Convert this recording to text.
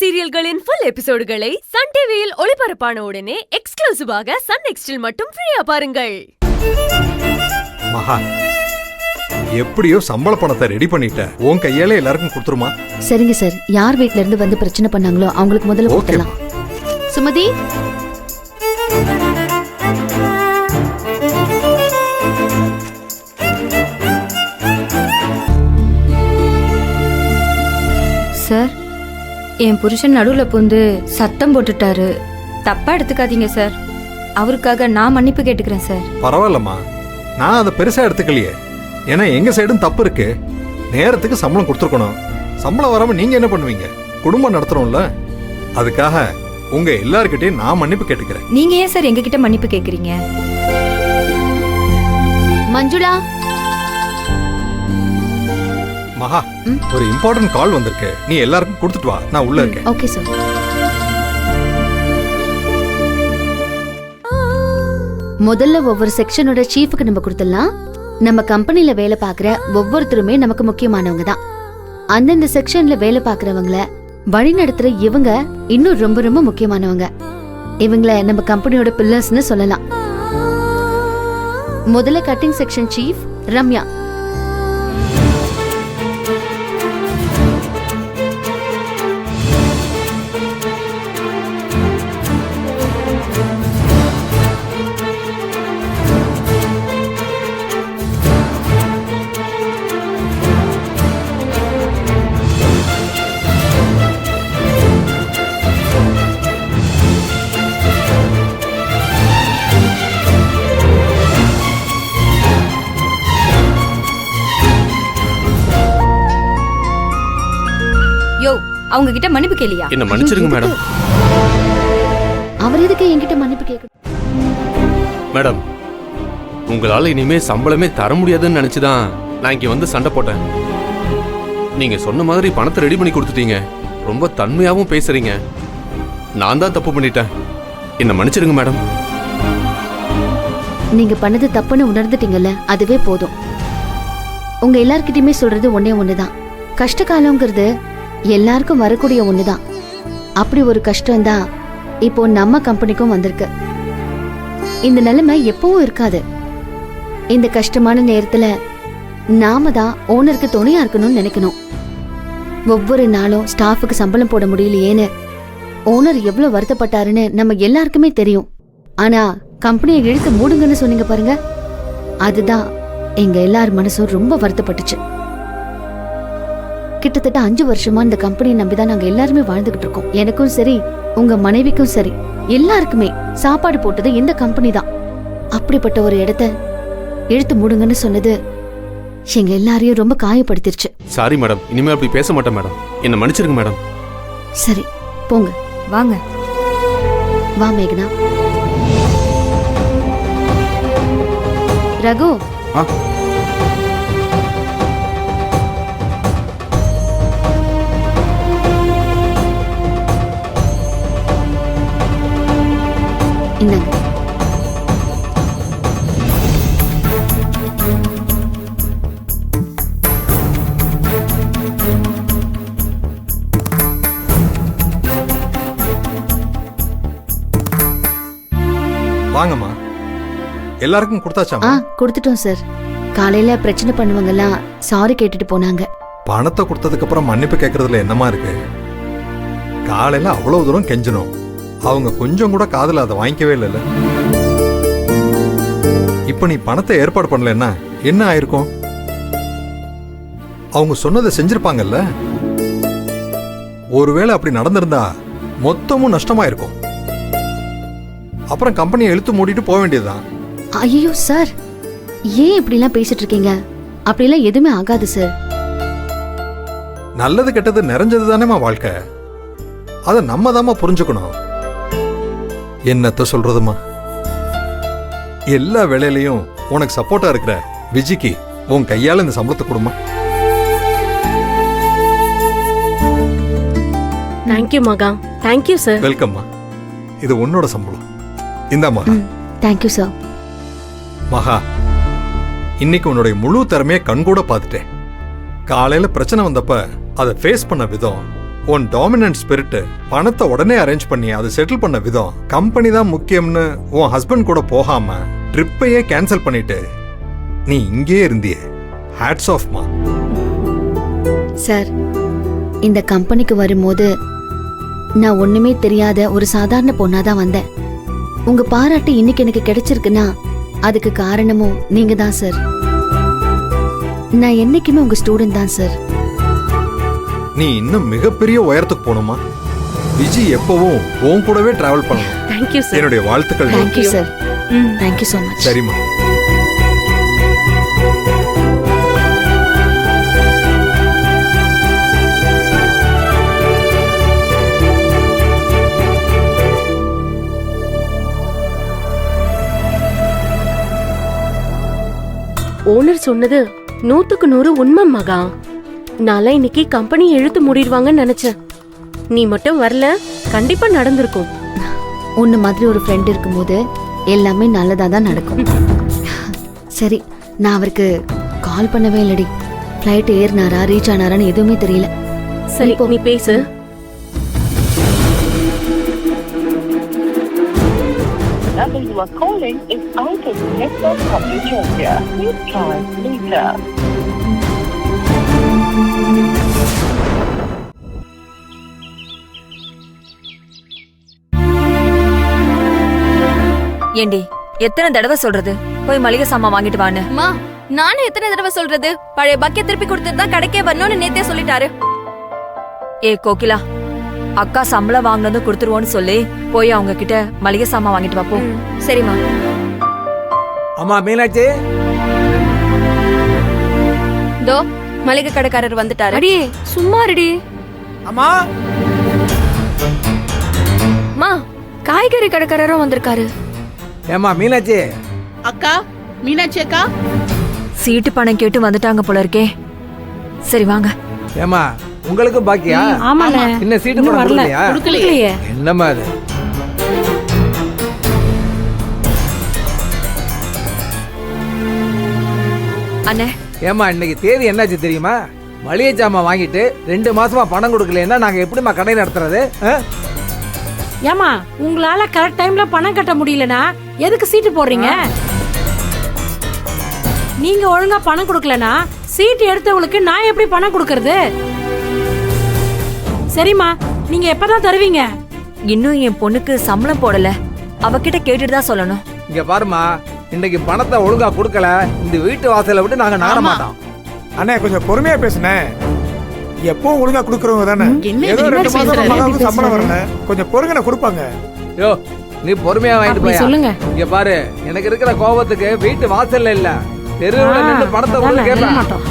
சீரியல்களின் full எபிசோடுகளை Sun டிவியில் ஒளிபரப்பான உடனே எக்ஸ்க்ளூசிவாக சன் நெக்ஸ்டில் மட்டும் ஃப்ரீயா பாருங்கள். மகா, எப்படியோ சம்பள பணத்தை ரெடி பண்ணிட்ட. உன் கையால எல்லாருக்கும் கொடுத்துருமா? சரிங்க சார். யார் வீட்ல இருந்து வந்து பிரச்சனை பண்ணாங்களோ அவங்களுக்கு முதல்ல கொடுக்கலாம். சுமதி, சார், என் புருஷன் நடுவுல புந்து சத்தம் போட்டுட்டாரு. தப்பா எடுத்துக்காதீங்க சார். அவருக்காக நான் மன்னிப்பு கேட்டுக்கிறேன் சார். பரவாயில்லம்மா, நான் அதை பெருசா எடுத்துக்கலையே. ஏன்னா எங்க சைடும் தப்பு இருக்கு. நேரத்துக்கு சம்பளம் கொடுத்துருக்கணும். சம்பளம் வராம நீங்க என்ன பண்ணுவீங்க? குடும்பம் நடத்துறோம்ல, அதுக்காக உங்க எல்லார்கிட்டயும் நான் மன்னிப்பு கேட்டுக்கிறேன். நீங்க ஏன் சார் எங்ககிட்ட மன்னிப்பு கேக்குறீங்க? மஞ்சுளா. மகா, ஒரு இம்பார்ட்டன்ட் கால் வந்திருக்கு. நீ எல்லாருக்கும் கொடுத்துட்டு வா, நான் உள்ள இருக்கேன். Okay sir. முதல்ல ஒவ்வொரு செக்ஷனோட சீஃப்க்கு நம்ம கொடுத்துடலாம். நம்ம கம்பெனில வேலை பார்க்குற ஒவ்வொருத்தருமே நமக்கு முக்கியமானவங்க தான். அந்தந்த செக்ஷன்ல வேலை பார்க்கறவங்கள வழி நடத்துற இவங்க இன்னும் ரொம்ப ரொம்ப முக்கியமானவங்க. இவங்கள நம்ம கம்பெனியோட பில்லர்ஸ்னு சொல்லலாம். முதல்ல கட்டிங் செக்ஷன் சீஃப் ரம்யா. யோ, அவங்க கிட்ட மன்னிப்பு கேளியா? என்ன மன்னிச்சிருங்க மேடம். அவர் எதுக்கு என்கிட்ட மன்னிப்பு கேட்கணும்? மேடம், உங்களால இனிமே சம்பளமே தர முடியாதுன்னு நினைச்சுதான் நான் இங்க வந்து சண்டை போட்டேன். நீங்க சொன்ன மாதிரி பணத்தை ரெடி பண்ணி கொடுத்துட்டீங்க. ரொம்ப தன்மையாவும் பேசுறீங்க. நான் தான் தப்பு பண்ணிட்டேன். என்ன மன்னிச்சிருங்க மேடம். நீங்க பண்ணது தப்புன்னு உணர்ந்துட்டீங்கல்ல, அதுவே போதும். உங்க எல்லார்கிட்டயுமே சொல்றது ஒன்னே ஒண்ணுதான். கஷ்ட காலங்கிறது எல்லாருக்கும் வரக்கூடிய ஒண்ணுதான். அப்படி ஒரு கஷ்டம் தான் இப்போ நம்ம கம்பெனிக்கும் வந்திருக்கு. இந்த நிலைமை எப்பவும் இருக்காது. இந்த கஷ்டமான நேரத்துல நாம தான் ஓனருக்கு துணையா இருக்கணும்னு நினைக்கணும். ஒவ்வொரு நாளும் ஸ்டாஃபுக்கு சம்பளம் போட முடியலையேன்னு ஓனர் எவ்வளவு வருத்தப்பட்டாருன்னு நம்ம எல்லாருக்குமே தெரியும். ஆனா கம்பெனியை இழுத்து மூடுங்கன்னு சொன்னீங்க பாருங்க, அதுதான் எங்க எல்லார் மனசும் ரொம்ப வருத்தப்பட்டுச்சு. கிட்டத்தட்ட 5 வருஷமா இந்த கம்பெனியை நம்பிதான் நாங்க எல்லாருமே வாழ்ந்துகிட்டு இருக்கோம். எனக்கும் சரி, உங்க மனைவிக்கும் சரி, எல்லாருக்குமே சாப்பாடு போட்டது இந்த கம்பெனி தான். அப்படிப்பட்ட ஒரு இடத்த இழுத்து மூடுங்கன்னு சொன்னது எங்க எல்லாரையும் ரொம்ப காயப்படுத்திருச்சு. சாரி மேடம், இனிமே அப்படி பேச மாட்டேன் மேடம். என்ன மன்னிச்சிருங்க மேடம். சரி, போங்க. வாங்க. வா மேகனா. ரகு, இந்தாங்க. வாங்கம்மா. எல்லாருக்கும் கொடுத்தாச்சாமா? கொடுத்துட்டோம் சார். காலையில பிரச்சனை பண்ணுவாங்கலாம் சாரி கேட்டுட்டு போனாங்க. பணத்தை கொடுத்ததுக்கு அப்புறம் மன்னிப்பு கேட்கறதுல என்னமா இருக்கு? காலையில அவ்வளவு தூரம் கெஞ்சணும். அவங்க கொஞ்சம் கூட காதுல அதை வாங்கிக்கவே இல்லைல்ல. இப்ப நீ பணத்தை ஏற்பாடு பண்ணலன்னா என்ன ஆயிருக்கும்? அவங்க சொன்னதை செஞ்சிருப்பாங்கல்ல. ஒருவேளை அப்படி நடந்திருந்தா மொத்தமும் நஷ்டமாயிருக்கும். அப்புறம் கம்பெனியை இழுத்து மூடிட்டு போக வேண்டியதுதான். ஐயோ சார், ஏன் இப்படிலாம் பேசிட்டு இருக்கீங்க? அப்படிலாம் எதுவுமே ஆகாது சார். நல்லது கெட்டது நிறைஞ்சது தானேமா வாழ்க்கை. அதை நம்ம தாமா புரிஞ்சுக்கணும். என்னத்த சொல்றதுமா, எல்லா வேலையிலையும் உனக்கு சப்போர்ட்டா இருக்கிற விஜிக்கு உன் கையால இந்த சம்பளத்தை கொடுமா. தேங்க்யூ மகா. Thank you sir. வெல்கம்மா. இது உன்னோட சம்பளம். இந்தாமா. Thank you sir. மகா, இன்னைக்கு உன்னுடைய முழு திறமையை கண்கூட பார்த்துட்டேன். காலையில பிரச்சனை வந்தப்ப அதை ஃபேஸ் பண்ண விதம், உன் டாமினன்ட் ஸ்பிரிட் பணத்தை உடனே அரேஞ்ச் பண்ணி அதை செட்டில் பண்ண விதம், கம்பெனி தான் முக்கியம்னு உன் ஹஸ்பண்ட் கூட போகாம ட்ரிப்பையே கேன்சல் பண்ணிட்டு நீ இங்கேயே இருந்தியே. ஹேட்ஸ் ஆஃப்மா. சார், இந்த கம்பெனிக்கு வரும்போது நான் ஒண்ணுமே தெரியாத ஒரு சாதாரண பொண்ணா தான் வந்தேன். உங்க பாராட்டு இன்னைக்கு எனக்கு கிடைச்சிருக்குன்னா அதுக்கு காரணமும் நீங்க தான் சார். நான் என்னைக்குமே உங்க ஸ்டூடெண்ட் தான் சார். நீ இன்னும் மிகப்பெரிய உயரத்துக்கு போகணுமா? விஜி எப்பவும் உன் கூடவே டிராவல் பண்ணணும். Thank you sir. என்னுடைய வாழ்த்துக்கள். Thank you sir. Thank you so much. சரிம்மா. ஓனர் சொன்னது 100க்கு 100 உண்மை மகா. நான்லாம் இன்னைக்கு கம்பெனி இழுத்து மூடிடுவாங்கன்னு நினைச்சேன். நீ மட்டும் வரல, கண்டிப்பா நடந்திருக்கும். உன்ன மாதிரி ஒரு ஃப்ரெண்ட் இருக்கும்போது எல்லாமே நல்லதா தான் நடக்கும். சரி, நான் அவருக்கு கால் பண்ணவே இல்லடி. ஃப்ளைட் ஏறினாரா ரீச் ஆனாரான்னு எதுவுமே தெரியல. சரி, நீ பேசு. number you are calling is out of network coverage area. Please try later. ஏண்டி எத்தனை தடவை சொல்றது போய் மளிகை சாமான் வாங்கிட்டு வான்னு? அம்மா, நானும் எத்தனை தடவை சொல்றது? பழைய பக்கெட் திருப்பி கொடுத்துட்டு தான் கடைக்கே வரணும்னு நேத்தே சொல்லிட்டாரு. ஏ கோகிலா, அக்கா சம்பளம் வாங்கினதும் கொடுத்துருவோன்னு சொல்லி போய் அவங்க கிட்ட மளிகை சாமான் வாங்கிட்டு வா போ. சரிம்மா. அம்மா மீனாட்சி, தோ மளிகை கடைக்காரர் வந்துட்டாரு. அடியே சும்மா ரெடி. அம்மா அம்மா, காய்கறி கடைக்காரரும் வந்திருக்காரு. ஏம்மா மீனாட்சி. அக்கா, மீனாட்சி அக்கா. சீட்டு பணம் கேட்டு வந்துட்டாங்க போல இருக்கே. சரி வாங்க. ஏம்மா உங்களுக்கு பாக்கியா? ஆமாண்ணே. இன்னும் சீட்டு பணம் வரலையா? கொடுக்கலையே. என்னம்மா அது? அண்ணே, ஏம்மா இன்னைக்கு தேதி என்னாச்சு தெரியுமா? மளிகை ஜாமான் வாங்கிட்டு 2 மாசமா பணம் கொடுக்கலன்னா நாங்க எப்படிம்மா கடை நடத்துறது? ஏமா, உங்களால கரெக்ட் டைம்ல பணம் கட்ட முடியலனா எதுக்கு சீட்டு போடுறீங்க? நீங்க ஒழுங்கா பணம் கொடுக்கலனா சீட்டு எடுத்தவங்களுக்கு நான் எப்படி பணம் கொடுக்கறது? சரிம்மா, நீங்க எப்பதான் தருவீங்க? இன்னும் என் பொண்ணுக்கு சம்பளம் போடல. அவகிட்ட கேட்டுட்டு தான் சொல்லணும். இங்க பாருமா, இன்னைக்கு பணத்தை ஒழுங்கா கொடுக்கல இந்த வீட்டு வாசலை விட்டு நாங்க நகர மாட்டோம். அண்ணே கொஞ்சம் பொறுமையா பேசுனே. எப்பவும் ஒழுங்கா குடுக்கறவங்க தானே. என்ன ஏதோ இப்படி 2 மாசம் பேசுறாரு? மகாவுக்கு சம்பளம் வரல, கொஞ்சம் பொறுங்கன கொடுப்பாங்க. யோ, நீ பொறுமையா வாங்கிட்டு அப்படி போயா. சொல்லுங்க. இங்க பாரு, எனக்கு இருக்கிற கோபத்துக்கு வீட்டு வாசல்ல இல்ல தெருவுல நின்னு பணத்தை அதானே, கொடுக்க கேட்பேன். மாட்டோம்.